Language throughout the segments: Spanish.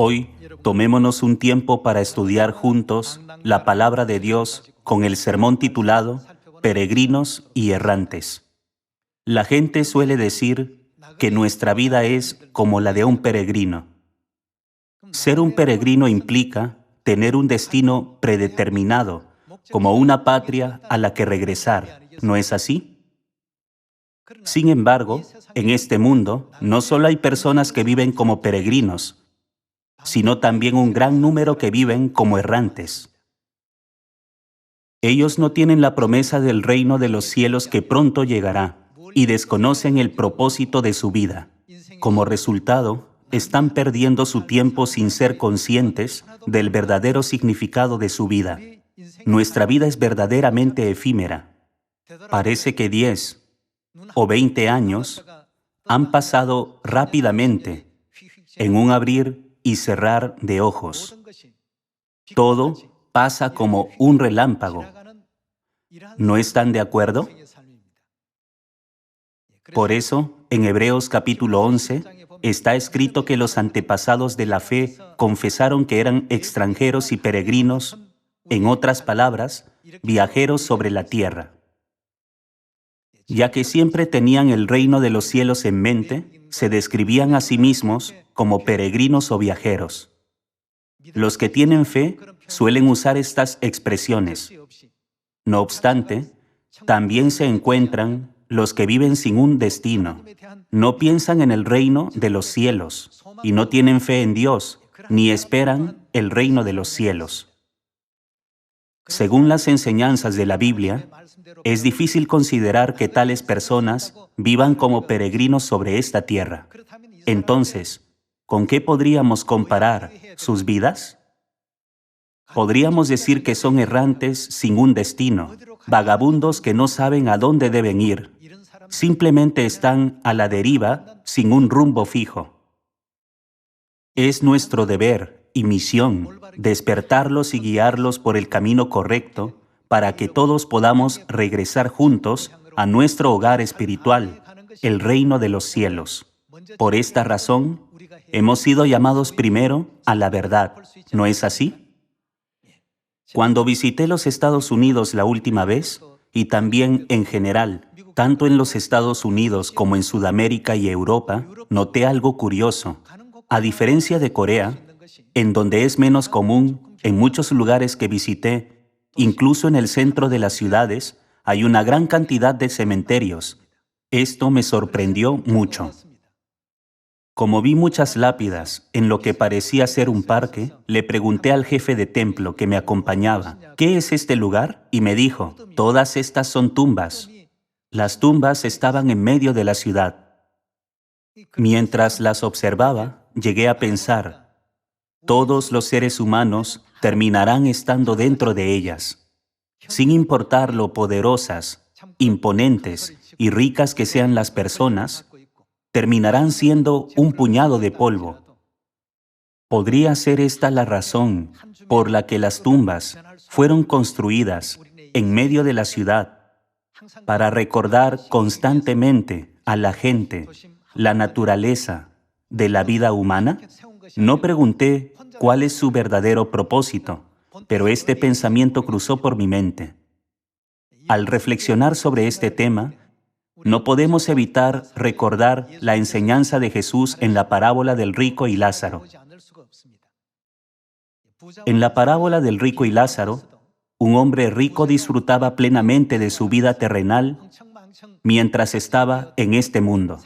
Hoy, tomémonos un tiempo para estudiar juntos la palabra de Dios con el sermón titulado Peregrinos y Errantes. La gente suele decir que nuestra vida es como la de un peregrino. Ser un peregrino implica tener un destino predeterminado, como una patria a la que regresar, ¿no es así? Sin embargo, en este mundo no solo hay personas que viven como peregrinos, sino también un gran número que viven como errantes. Ellos no tienen la promesa del reino de los cielos que pronto llegará y desconocen el propósito de su vida. Como resultado, están perdiendo su tiempo sin ser conscientes del verdadero significado de su vida. Nuestra vida es verdaderamente efímera. Parece que 10 o 20 años han pasado rápidamente en un abrir y cerrar de ojos. Todo pasa como un relámpago. ¿No están de acuerdo? Por eso, en Hebreos capítulo 11, está escrito que los antepasados de la fe confesaron que eran extranjeros y peregrinos, en otras palabras, viajeros sobre la tierra. Ya que siempre tenían el reino de los cielos en mente, se describían a sí mismos como peregrinos o viajeros. Los que tienen fe suelen usar estas expresiones. No obstante, también se encuentran los que viven sin un destino. No piensan en el reino de los cielos y no tienen fe en Dios, ni esperan el reino de los cielos. Según las enseñanzas de la Biblia, es difícil considerar que tales personas vivan como peregrinos sobre esta tierra. Entonces, ¿con qué podríamos comparar sus vidas? Podríamos decir que son errantes sin un destino, vagabundos que no saben a dónde deben ir. Simplemente están a la deriva sin un rumbo fijo. Es nuestro deber y misión despertarlos y guiarlos por el camino correcto para que todos podamos regresar juntos a nuestro hogar espiritual, el reino de los cielos. Por esta razón, hemos sido llamados primero a la verdad, ¿no es así? Cuando visité los Estados Unidos la última vez, y también en general, tanto en los Estados Unidos como en Sudamérica y Europa, noté algo curioso. A diferencia de Corea, en donde es menos común, en muchos lugares que visité, incluso en el centro de las ciudades, hay una gran cantidad de cementerios. Esto me sorprendió mucho. Como vi muchas lápidas en lo que parecía ser un parque, le pregunté al jefe de templo que me acompañaba, ¿qué es este lugar? Y me dijo, todas estas son tumbas. Las tumbas estaban en medio de la ciudad. Mientras las observaba, llegué a pensar, todos los seres humanos terminarán estando dentro de ellas, sin importar lo poderosas, imponentes y ricas que sean las personas, terminarán siendo un puñado de polvo. ¿Podría ser esta la razón por la que las tumbas fueron construidas en medio de la ciudad para recordar constantemente a la gente la naturaleza de la vida humana? No pregunté cuál es su verdadero propósito, pero este pensamiento cruzó por mi mente. Al reflexionar sobre este tema, no podemos evitar recordar la enseñanza de Jesús en la parábola del rico y Lázaro. En la parábola del rico y Lázaro, un hombre rico disfrutaba plenamente de su vida terrenal mientras estaba en este mundo.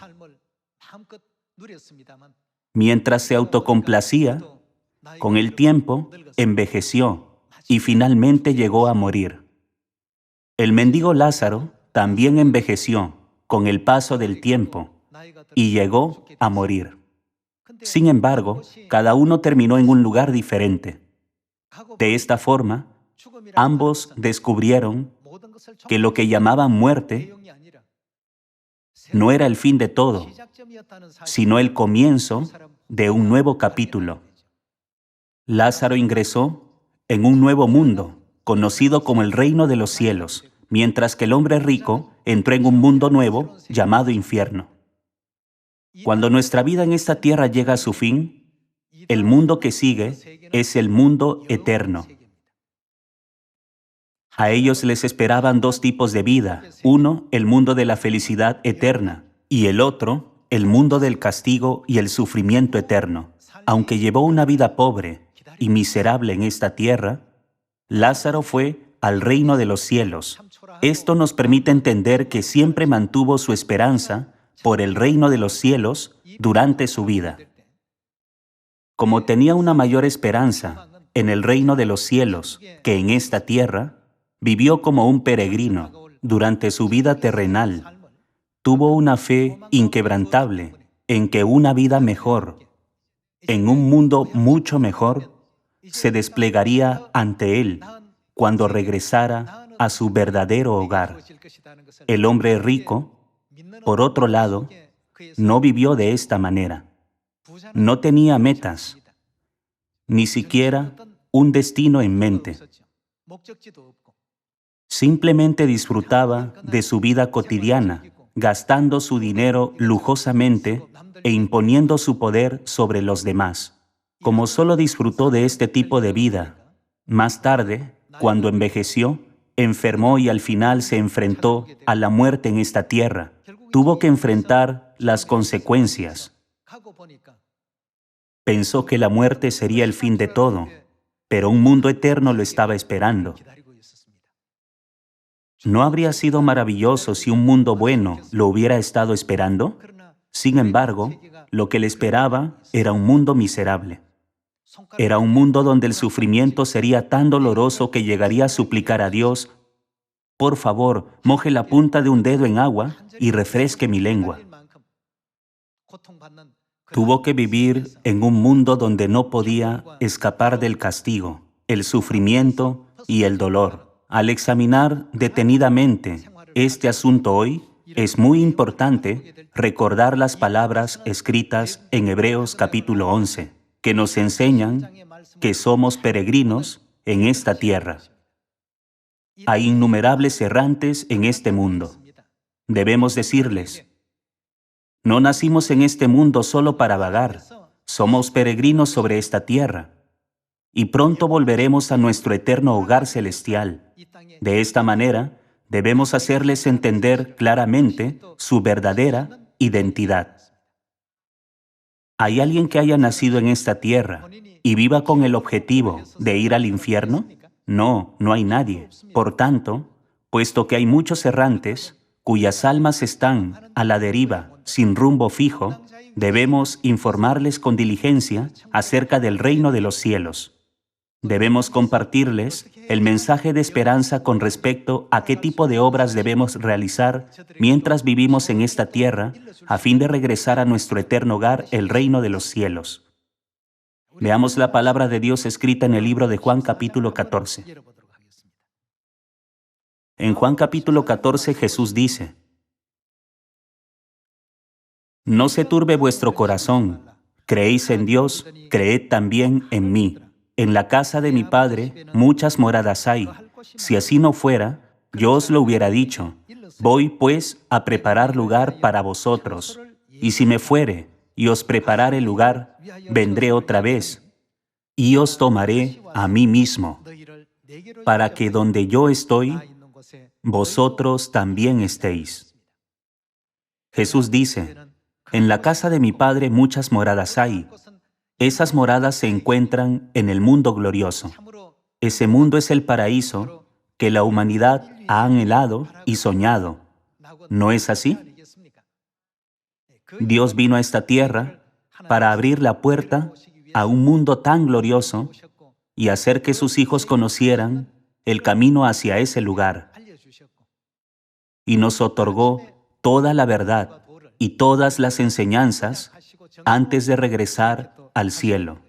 Mientras se autocomplacía, con el tiempo envejeció y finalmente llegó a morir. El mendigo Lázaro también envejeció con el paso del tiempo y llegó a morir. Sin embargo, cada uno terminó en un lugar diferente. De esta forma, ambos descubrieron que lo que llamaban muerte no era el fin de todo, sino el comienzo de un nuevo capítulo. Lázaro ingresó en un nuevo mundo, conocido como el reino de los cielos, mientras que el hombre rico entró en un mundo nuevo llamado infierno. Cuando nuestra vida en esta tierra llega a su fin, el mundo que sigue es el mundo eterno. A ellos les esperaban dos tipos de vida. Uno, el mundo de la felicidad eterna, y el otro, el mundo del castigo y el sufrimiento eterno. Aunque llevó una vida pobre y miserable en esta tierra, Lázaro fue al reino de los cielos. Esto nos permite entender que siempre mantuvo su esperanza por el reino de los cielos durante su vida. Como tenía una mayor esperanza en el reino de los cielos que en esta tierra, vivió como un peregrino durante su vida terrenal. Tuvo una fe inquebrantable en que una vida mejor, en un mundo mucho mejor, se desplegaría ante él cuando regresara a su verdadero hogar. El hombre rico, por otro lado, no vivió de esta manera. No tenía metas, ni siquiera un destino en mente. Simplemente disfrutaba de su vida cotidiana, gastando su dinero lujosamente e imponiendo su poder sobre los demás. Como solo disfrutó de este tipo de vida, más tarde, cuando envejeció, enfermó y al final se enfrentó a la muerte en esta tierra. Tuvo que enfrentar las consecuencias. Pensó que la muerte sería el fin de todo, pero un mundo eterno lo estaba esperando. ¿No habría sido maravilloso si un mundo bueno lo hubiera estado esperando? Sin embargo, lo que le esperaba era un mundo miserable. Era un mundo donde el sufrimiento sería tan doloroso que llegaría a suplicar a Dios: por favor, moje la punta de un dedo en agua y refresque mi lengua. Tuvo que vivir en un mundo donde no podía escapar del castigo, el sufrimiento y el dolor. Al examinar detenidamente este asunto hoy, es muy importante recordar las palabras escritas en Hebreos capítulo 11, que nos enseñan que somos peregrinos en esta tierra. Hay innumerables errantes en este mundo. Debemos decirles: no nacimos en este mundo solo para vagar, somos peregrinos sobre esta tierra, y pronto volveremos a nuestro eterno hogar celestial. De esta manera, debemos hacerles entender claramente su verdadera identidad. ¿Hay alguien que haya nacido en esta tierra y viva con el objetivo de ir al infierno? No, no hay nadie. Por tanto, puesto que hay muchos errantes cuyas almas están a la deriva, sin rumbo fijo, debemos informarles con diligencia acerca del reino de los cielos. Debemos compartirles el mensaje de esperanza con respecto a qué tipo de obras debemos realizar mientras vivimos en esta tierra a fin de regresar a nuestro eterno hogar, el reino de los cielos. Veamos la palabra de Dios escrita en el libro de Juan capítulo 14. En Juan capítulo 14 Jesús dice: no se turbe vuestro corazón, creéis en Dios, creed también en mí. En la casa de mi Padre muchas moradas hay. Si así no fuera, yo os lo hubiera dicho. Voy, pues, a preparar lugar para vosotros. Y si me fuere y os preparare lugar, vendré otra vez y os tomaré a mí mismo, para que donde yo estoy, vosotros también estéis. Jesús dice: en la casa de mi Padre muchas moradas hay. Esas moradas se encuentran en el mundo glorioso. Ese mundo es el paraíso que la humanidad ha anhelado y soñado. ¿No es así? Dios vino a esta tierra para abrir la puerta a un mundo tan glorioso y hacer que sus hijos conocieran el camino hacia ese lugar. Y nos otorgó toda la verdad y todas las enseñanzas antes de regresar al cielo.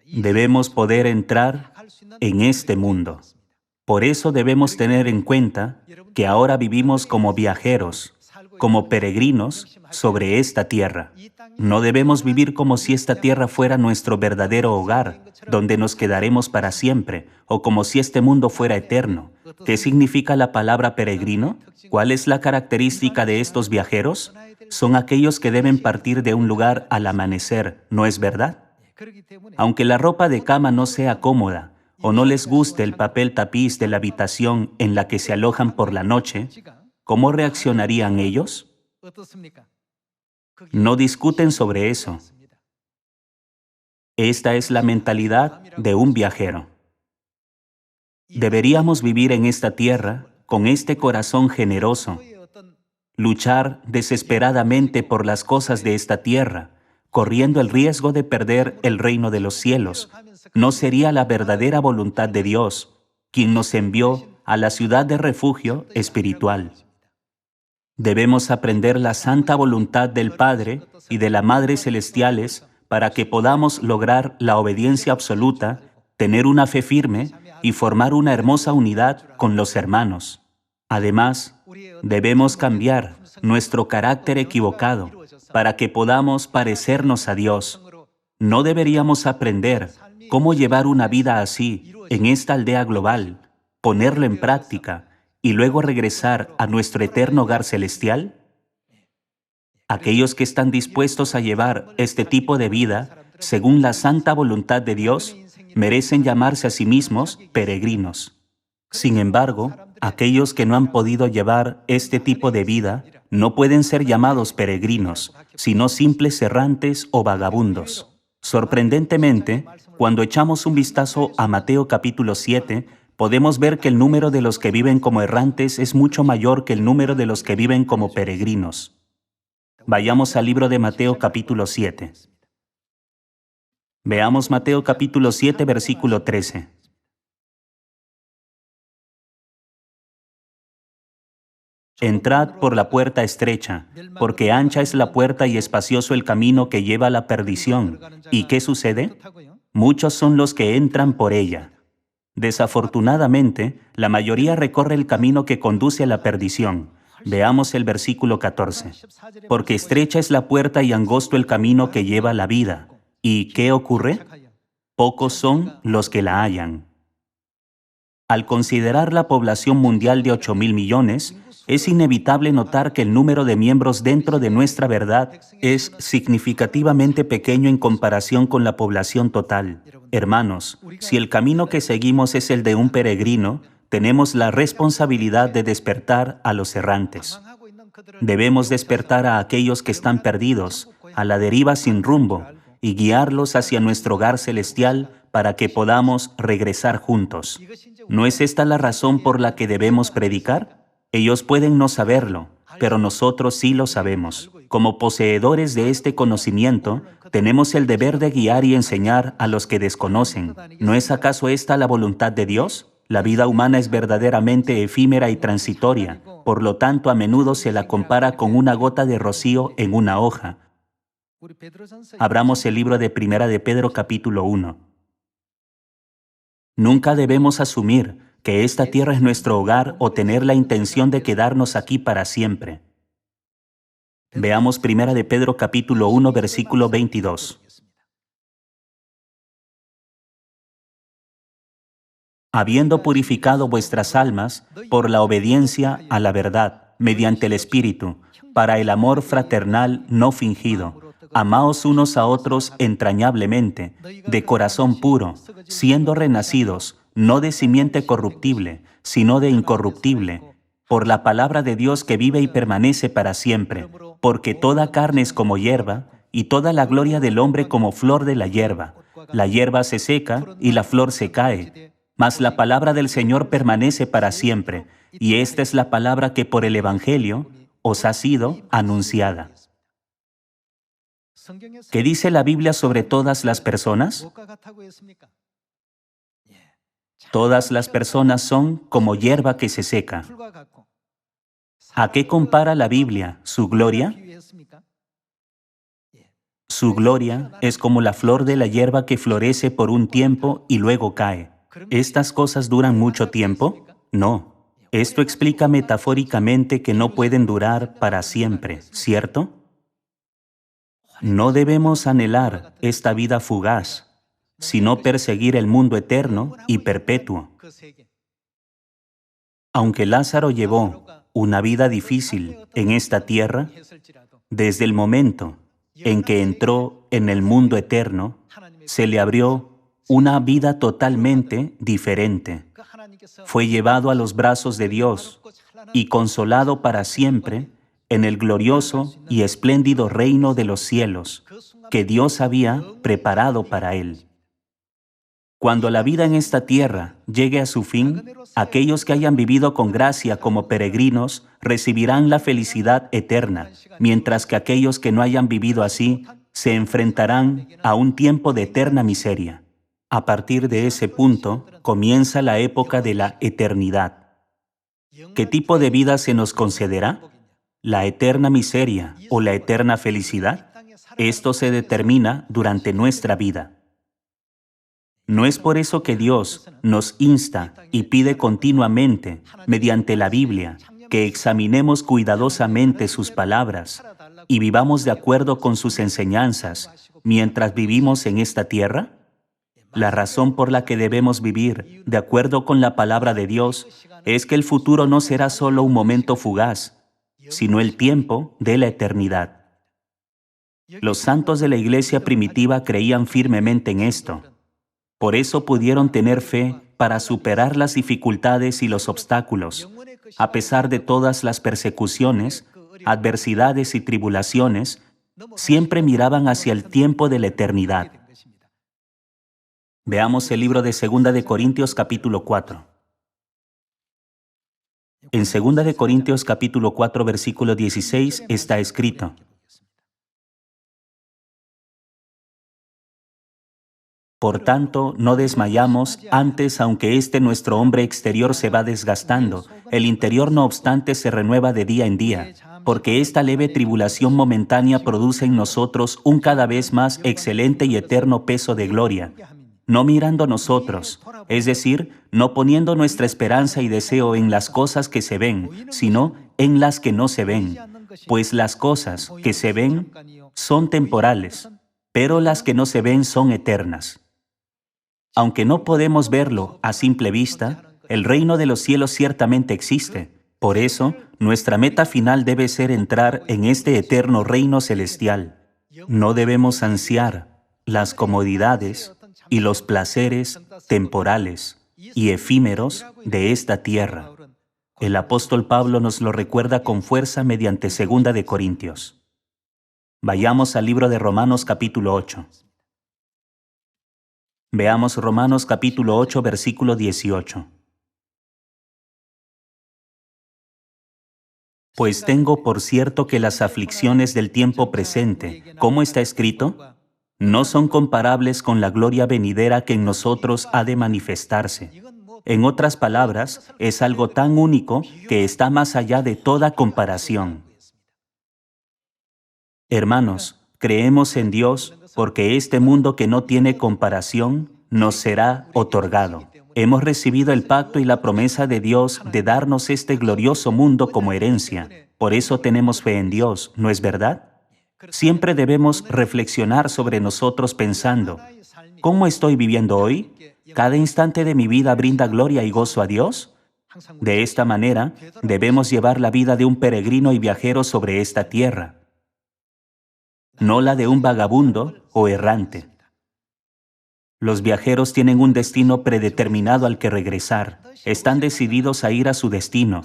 Debemos poder entrar en este mundo. Por eso debemos tener en cuenta que ahora vivimos como viajeros, como peregrinos sobre esta tierra. No debemos vivir como si esta tierra fuera nuestro verdadero hogar, donde nos quedaremos para siempre, o como si este mundo fuera eterno. ¿Qué significa la palabra peregrino? ¿Cuál es la característica de estos viajeros? Son aquellos que deben partir de un lugar al amanecer, ¿no es verdad? Aunque la ropa de cama no sea cómoda, o no les guste el papel tapiz de la habitación en la que se alojan por la noche, ¿cómo reaccionarían ellos? No discuten sobre eso. Esta es la mentalidad de un viajero. Deberíamos vivir en esta tierra con este corazón generoso, luchar desesperadamente por las cosas de esta tierra, corriendo el riesgo de perder el reino de los cielos. No sería la verdadera voluntad de Dios, quien nos envió a la ciudad de refugio espiritual. Debemos aprender la santa voluntad del Padre y de la Madre Celestiales para que podamos lograr la obediencia absoluta, tener una fe firme y formar una hermosa unidad con los hermanos. Además, debemos cambiar nuestro carácter equivocado para que podamos parecernos a Dios. No deberíamos aprender cómo llevar una vida así en esta aldea global, ponerlo en práctica y luego regresar a nuestro eterno hogar celestial. Aquellos que están dispuestos a llevar este tipo de vida según la santa voluntad de Dios merecen llamarse a sí mismos peregrinos. Sin embargo, aquellos que no han podido llevar este tipo de vida no pueden ser llamados peregrinos, sino simples errantes o vagabundos. Sorprendentemente, cuando echamos un vistazo a Mateo capítulo 7, podemos ver que el número de los que viven como errantes es mucho mayor que el número de los que viven como peregrinos. Vayamos al libro de Mateo capítulo 7. Veamos Mateo capítulo 7, versículo 13. Entrad por la puerta estrecha, porque ancha es la puerta y espacioso el camino que lleva a la perdición. ¿Y qué sucede? Muchos son los que entran por ella. Desafortunadamente, la mayoría recorre el camino que conduce a la perdición. Veamos el versículo 14. Porque estrecha es la puerta y angosto el camino que lleva a la vida. ¿Y qué ocurre? Pocos son los que la hallan. Al considerar la población mundial de 8.000 millones, es inevitable notar que el número de miembros dentro de nuestra verdad es significativamente pequeño en comparación con la población total. Hermanos, si el camino que seguimos es el de un peregrino, tenemos la responsabilidad de despertar a los errantes. Debemos despertar a aquellos que están perdidos, a la deriva sin rumbo, y guiarlos hacia nuestro hogar celestial para que podamos regresar juntos. ¿No es esta la razón por la que debemos predicar? Ellos pueden no saberlo, pero nosotros sí lo sabemos. Como poseedores de este conocimiento, tenemos el deber de guiar y enseñar a los que desconocen. ¿No es acaso esta la voluntad de Dios? La vida humana es verdaderamente efímera y transitoria, por lo tanto a menudo se la compara con una gota de rocío en una hoja. Abramos el libro de Primera de Pedro capítulo 1. Nunca debemos asumir que esta tierra es nuestro hogar o tener la intención de quedarnos aquí para siempre. Veamos Primera de Pedro capítulo 1, versículo 22. Habiendo purificado vuestras almas por la obediencia a la verdad, mediante el Espíritu, para el amor fraternal no fingido, amaos unos a otros entrañablemente, de corazón puro, siendo renacidos, no de simiente corruptible, sino de incorruptible, por la palabra de Dios que vive y permanece para siempre, porque toda carne es como hierba, y toda la gloria del hombre como flor de la hierba. La hierba se seca y la flor se cae, mas la palabra del Señor permanece para siempre, y esta es la palabra que por el Evangelio os ha sido anunciada. ¿Qué dice la Biblia sobre todas las personas? Todas las personas son como hierba que se seca. ¿A qué compara la Biblia su gloria? Su gloria es como la flor de la hierba que florece por un tiempo y luego cae. ¿Estas cosas duran mucho tiempo? No. Esto explica metafóricamente que no pueden durar para siempre, ¿cierto? No debemos anhelar esta vida fugaz, sino perseguir el mundo eterno y perpetuo. Aunque Lázaro llevó una vida difícil en esta tierra, desde el momento en que entró en el mundo eterno, se le abrió una vida totalmente diferente. Fue llevado a los brazos de Dios y consolado para siempre en el glorioso y espléndido reino de los cielos que Dios había preparado para él. Cuando la vida en esta tierra llegue a su fin, aquellos que hayan vivido con gracia como peregrinos recibirán la felicidad eterna, mientras que aquellos que no hayan vivido así se enfrentarán a un tiempo de eterna miseria. A partir de ese punto comienza la época de la eternidad. ¿Qué tipo de vida se nos concederá? ¿La eterna miseria o la eterna felicidad? Esto se determina durante nuestra vida. No es por eso que Dios nos insta y pide continuamente, mediante la Biblia, que examinemos cuidadosamente sus palabras y vivamos de acuerdo con sus enseñanzas mientras vivimos en esta tierra. La razón por la que debemos vivir de acuerdo con la palabra de Dios es que el futuro no será solo un momento fugaz, sino el tiempo de la eternidad. Los santos de la iglesia primitiva creían firmemente en esto. Por eso pudieron tener fe para superar las dificultades y los obstáculos. A pesar de todas las persecuciones, adversidades y tribulaciones, siempre miraban hacia el tiempo de la eternidad. Veamos el libro de 2 de Corintios capítulo 4. En 2 de Corintios capítulo 4 versículo 16 está escrito: Por tanto, no desmayamos, antes, aunque nuestro hombre exterior se va desgastando, el interior no obstante se renueva de día en día, porque esta leve tribulación momentánea produce en nosotros un cada vez más excelente y eterno peso de gloria, no mirando nosotros, es decir, no poniendo nuestra esperanza y deseo en las cosas que se ven, sino en las que no se ven, pues las cosas que se ven son temporales, pero las que no se ven son eternas. Aunque no podemos verlo a simple vista, el reino de los cielos ciertamente existe. Por eso, nuestra meta final debe ser entrar en este eterno reino celestial. No debemos ansiar las comodidades y los placeres temporales y efímeros de esta tierra. El apóstol Pablo nos lo recuerda con fuerza mediante 2 de Corintios. Vayamos al libro de Romanos capítulo 8. Veamos Romanos capítulo 8, versículo 18. Pues tengo por cierto que las aflicciones del tiempo presente, como está escrito, no son comparables con la gloria venidera que en nosotros ha de manifestarse. En otras palabras, es algo tan único que está más allá de toda comparación. Hermanos, creemos en Dios porque este mundo que no tiene comparación nos será otorgado. Hemos recibido el pacto y la promesa de Dios de darnos este glorioso mundo como herencia. Por eso tenemos fe en Dios, ¿no es verdad? Siempre debemos reflexionar sobre nosotros pensando, ¿cómo estoy viviendo hoy? ¿Cada instante de mi vida brinda gloria y gozo a Dios? De esta manera, debemos llevar la vida de un peregrino y viajero sobre esta tierra, no la de un vagabundo o errante. Los viajeros tienen un destino predeterminado al que regresar. Están decididos a ir a su destino.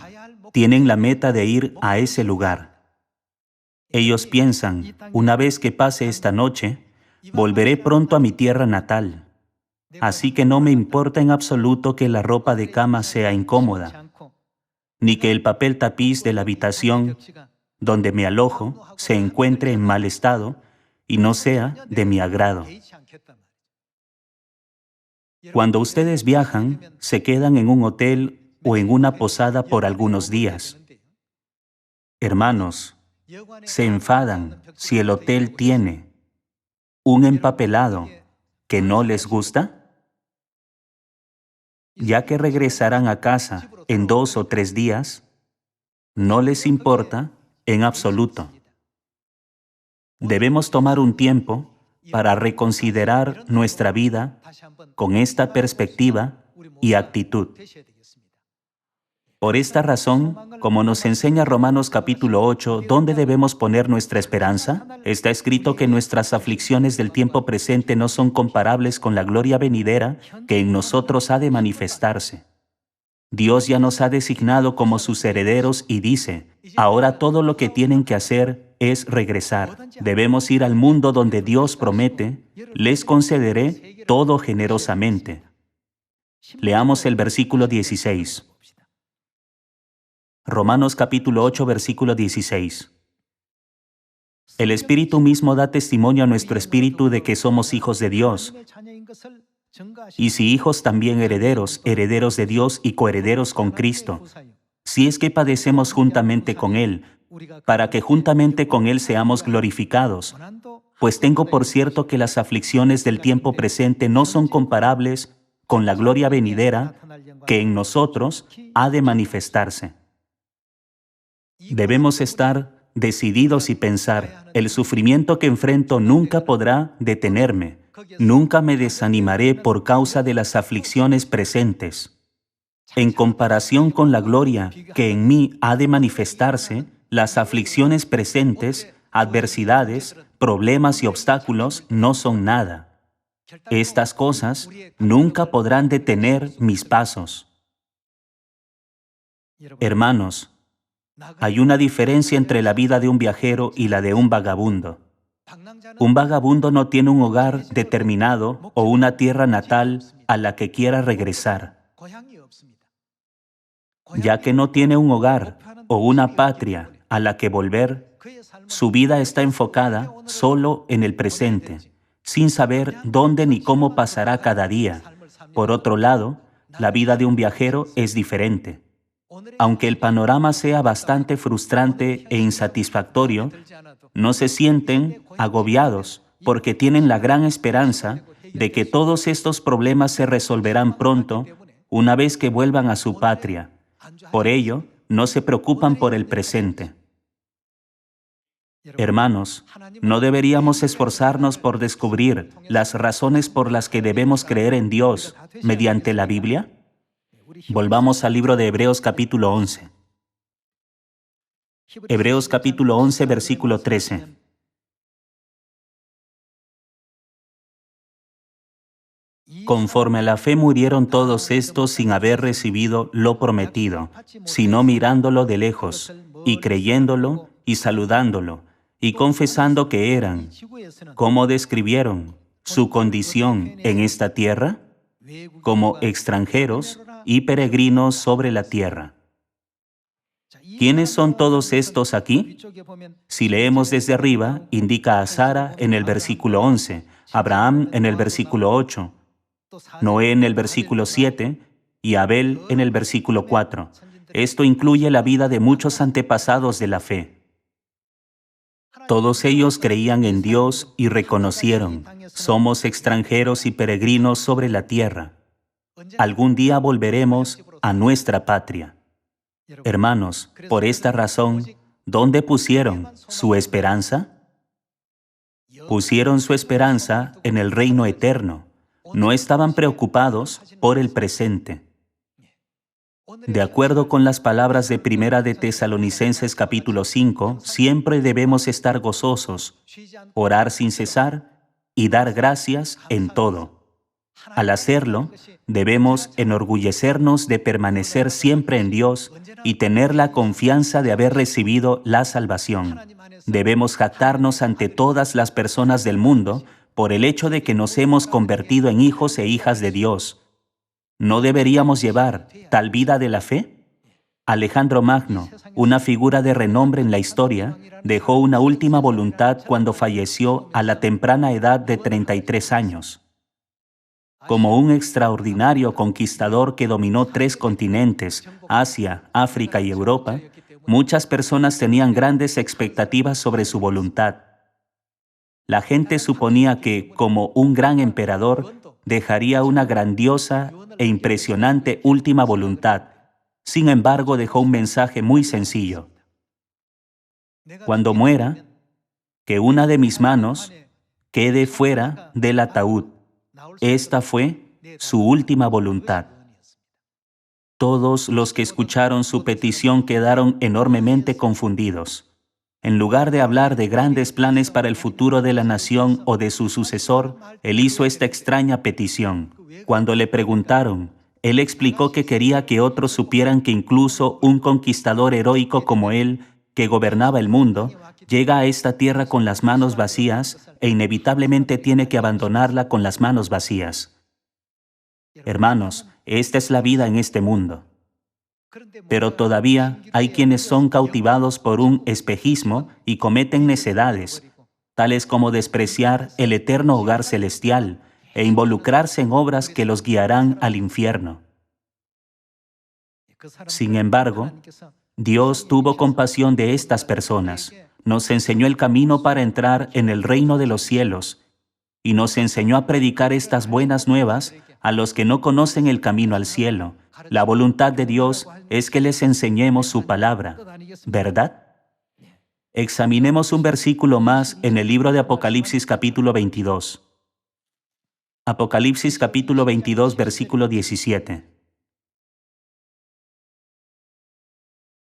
Tienen la meta de ir a ese lugar. Ellos piensan, una vez que pase esta noche, volveré pronto a mi tierra natal. Así que no me importa en absoluto que la ropa de cama sea incómoda, ni que el papel tapiz de la habitación donde me alojo se encuentre en mal estado y no sea de mi agrado. Cuando ustedes viajan, se quedan en un hotel o en una posada por algunos días. Hermanos, se enfadan si el hotel tiene un empapelado que no les gusta. ya que regresarán a casa en 2 o 3 días, no les importa en absoluto. Debemos tomar un tiempo para reconsiderar nuestra vida con esta perspectiva y actitud. Por esta razón, como nos enseña Romanos capítulo 8, ¿dónde debemos poner nuestra esperanza? Está escrito que nuestras aflicciones del tiempo presente no son comparables con la gloria venidera que en nosotros ha de manifestarse. Dios ya nos ha designado como sus herederos y dice, ahora todo lo que tienen que hacer es regresar. Debemos ir al mundo donde Dios promete, les concederé todo generosamente. Leamos el versículo 16. Romanos capítulo 8, versículo 16. El Espíritu mismo da testimonio a nuestro espíritu de que somos hijos de Dios. Y si hijos, también herederos, herederos de Dios y coherederos con Cristo, si es que padecemos juntamente con Él, para que juntamente con Él seamos glorificados. Pues tengo por cierto que las aflicciones del tiempo presente no son comparables con la gloria venidera que en nosotros ha de manifestarse. Debemos estar decididos y pensar, el sufrimiento que enfrento nunca podrá detenerme. Nunca me desanimaré por causa de las aflicciones presentes. En comparación con la gloria que en mí ha de manifestarse, las aflicciones presentes, adversidades, problemas y obstáculos no son nada. Estas cosas nunca podrán detener mis pasos. Hermanos, hay una diferencia entre la vida de un viajero y la de un vagabundo. Un vagabundo no tiene un hogar determinado o una tierra natal a la que quiera regresar. Ya que no tiene un hogar o una patria a la que volver, su vida está enfocada solo en el presente, sin saber dónde ni cómo pasará cada día. Por otro lado, la vida de un viajero es diferente. Aunque el panorama sea bastante frustrante e insatisfactorio, no se sienten agobiados porque tienen la gran esperanza de que todos estos problemas se resolverán pronto una vez que vuelvan a su patria. Por ello, no se preocupan por el presente. Hermanos, ¿no deberíamos esforzarnos por descubrir las razones por las que debemos creer en Dios mediante la Biblia? Volvamos al libro de Hebreos capítulo 11. Hebreos capítulo 11, versículo 13. Conforme a la fe murieron todos estos sin haber recibido lo prometido, sino mirándolo de lejos, y creyéndolo, y saludándolo, y confesando que eran, ¿cómo describieron su condición en esta tierra? Como extranjeros y peregrinos sobre la tierra. ¿Quiénes son todos estos aquí? Si leemos desde arriba, indica a Sara en el versículo 11, Abraham en el versículo 8, Noé en el versículo 7 y Abel en el versículo 4. Esto incluye la vida de muchos antepasados de la fe. Todos ellos creían en Dios y reconocieron, somos extranjeros y peregrinos sobre la tierra. Algún día volveremos a nuestra patria. Hermanos, por esta razón, ¿dónde pusieron su esperanza? Pusieron su esperanza en el reino eterno. No estaban preocupados por el presente. De acuerdo con las palabras de Primera de Tesalonicenses capítulo 5, siempre debemos estar gozosos, orar sin cesar y dar gracias en todo. Al hacerlo, debemos enorgullecernos de permanecer siempre en Dios y tener la confianza de haber recibido la salvación. Debemos jactarnos ante todas las personas del mundo por el hecho de que nos hemos convertido en hijos e hijas de Dios. ¿No deberíamos llevar tal vida de la fe? Alejandro Magno, una figura de renombre en la historia, dejó una última voluntad cuando falleció a la temprana edad de 33 años. Como un extraordinario conquistador que dominó 3 continentes, Asia, África y Europa, muchas personas tenían grandes expectativas sobre su voluntad. La gente suponía que, como un gran emperador, dejaría una grandiosa e impresionante última voluntad. Sin embargo, dejó un mensaje muy sencillo. Cuando muera, que una de mis manos quede fuera del ataúd. Esta fue su última voluntad. Todos los que escucharon su petición quedaron enormemente confundidos. En lugar de hablar de grandes planes para el futuro de la nación o de su sucesor, él hizo esta extraña petición. Cuando le preguntaron, él explicó que quería que otros supieran que incluso un conquistador heroico como él, que gobernaba el mundo, llega a esta tierra con las manos vacías e inevitablemente tiene que abandonarla con las manos vacías. Hermanos, esta es la vida en este mundo. Pero todavía hay quienes son cautivados por un espejismo y cometen necedades, tales como despreciar el eterno hogar celestial e involucrarse en obras que los guiarán al infierno. Sin embargo, Dios tuvo compasión de estas personas, nos enseñó el camino para entrar en el reino de los cielos y nos enseñó a predicar estas buenas nuevas a los que no conocen el camino al cielo. La voluntad de Dios es que les enseñemos su palabra, ¿verdad? Examinemos un versículo más en el libro de Apocalipsis capítulo 22. Apocalipsis capítulo 22, versículo 17.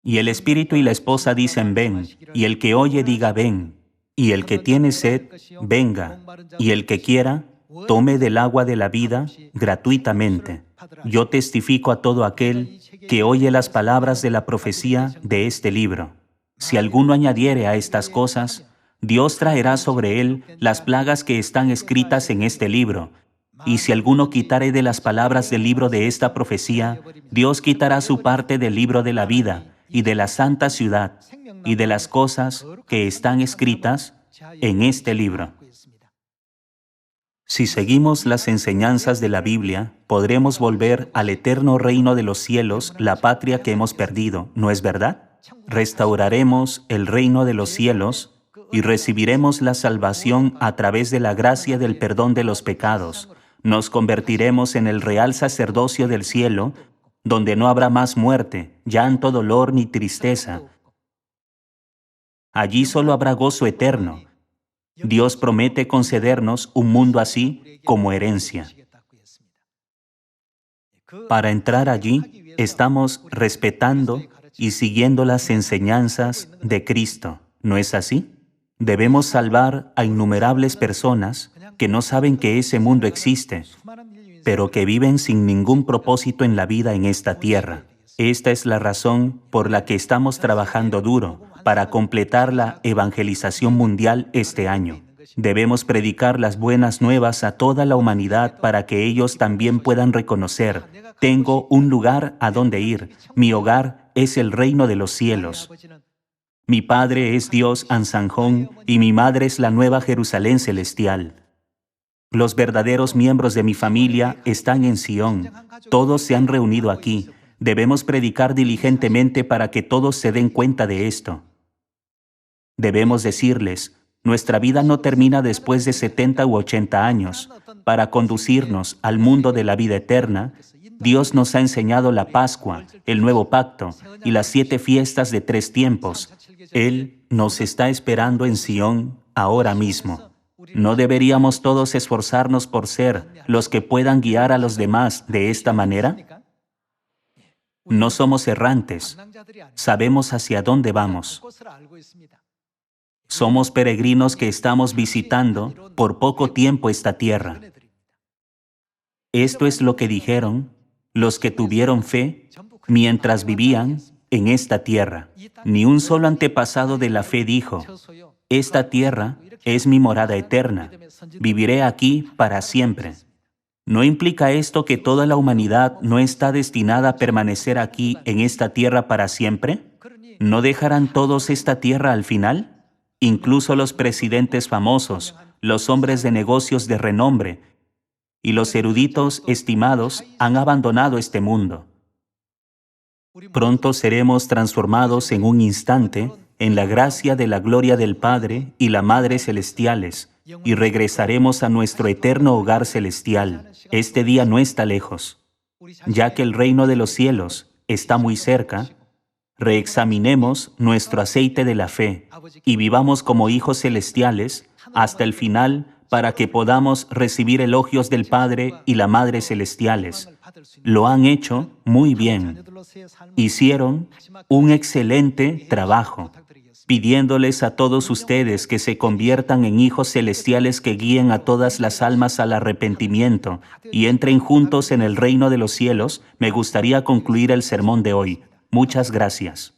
Y el espíritu y la esposa dicen, ven, y el que oye diga, ven, y el que tiene sed, venga, y el que quiera, tome del agua de la vida gratuitamente. Yo testifico a todo aquel que oye las palabras de la profecía de este libro. Si alguno añadiere a estas cosas, Dios traerá sobre él las plagas que están escritas en este libro. Y si alguno quitare de las palabras del libro de esta profecía, Dios quitará su parte del libro de la vida y de la santa ciudad y de las cosas que están escritas en este libro. Si seguimos las enseñanzas de la Biblia, podremos volver al eterno reino de los cielos, la patria que hemos perdido, ¿no es verdad? Restauraremos el reino de los cielos y recibiremos la salvación a través de la gracia del perdón de los pecados. Nos convertiremos en el real sacerdocio del cielo, donde no habrá más muerte, llanto, dolor ni tristeza. Allí solo habrá gozo eterno. Dios promete concedernos un mundo así como herencia. Para entrar allí, estamos respetando y siguiendo las enseñanzas de Cristo, ¿no es así? Debemos salvar a innumerables personas que no saben que ese mundo existe, pero que viven sin ningún propósito en la vida en esta tierra. Esta es la razón por la que estamos trabajando duro para completar la evangelización mundial este año. Debemos predicar las buenas nuevas a toda la humanidad para que ellos también puedan reconocer: tengo un lugar a donde ir, mi hogar es el reino de los cielos. Mi padre es Dios Ansanjón y mi madre es la Nueva Jerusalén celestial. Los verdaderos miembros de mi familia están en Sión. Todos se han reunido aquí. Debemos predicar diligentemente para que todos se den cuenta de esto. Debemos decirles: nuestra vida no termina después de 70 u 80 años. Para conducirnos al mundo de la vida eterna, Dios nos ha enseñado la Pascua, el Nuevo Pacto y las 7 fiestas de 3 tiempos. Él nos está esperando en Sión ahora mismo. ¿No deberíamos todos esforzarnos por ser los que puedan guiar a los demás de esta manera? No somos errantes. Sabemos hacia dónde vamos. Somos peregrinos que estamos visitando por poco tiempo esta tierra. Esto es lo que dijeron los que tuvieron fe mientras vivían en esta tierra. Ni un solo antepasado de la fe dijo: esta tierra es mi morada eterna, viviré aquí para siempre. ¿No implica esto que toda la humanidad no está destinada a permanecer aquí en esta tierra para siempre? ¿No dejarán todos esta tierra al final? Incluso los presidentes famosos, los hombres de negocios de renombre y los eruditos estimados han abandonado este mundo. Pronto seremos transformados en un instante en la gracia de la gloria del Padre y la Madre celestiales, y regresaremos a nuestro eterno hogar celestial. Este día no está lejos. Ya que el reino de los cielos está muy cerca, reexaminemos nuestro aceite de la fe y vivamos como hijos celestiales hasta el final para que podamos recibir elogios del Padre y la Madre celestiales. Lo han hecho muy bien. Hicieron un excelente trabajo, pidiéndoles a todos ustedes que se conviertan en hijos celestiales que guíen a todas las almas al arrepentimiento y entren juntos en el reino de los cielos. Me gustaría concluir el sermón de hoy. Muchas gracias.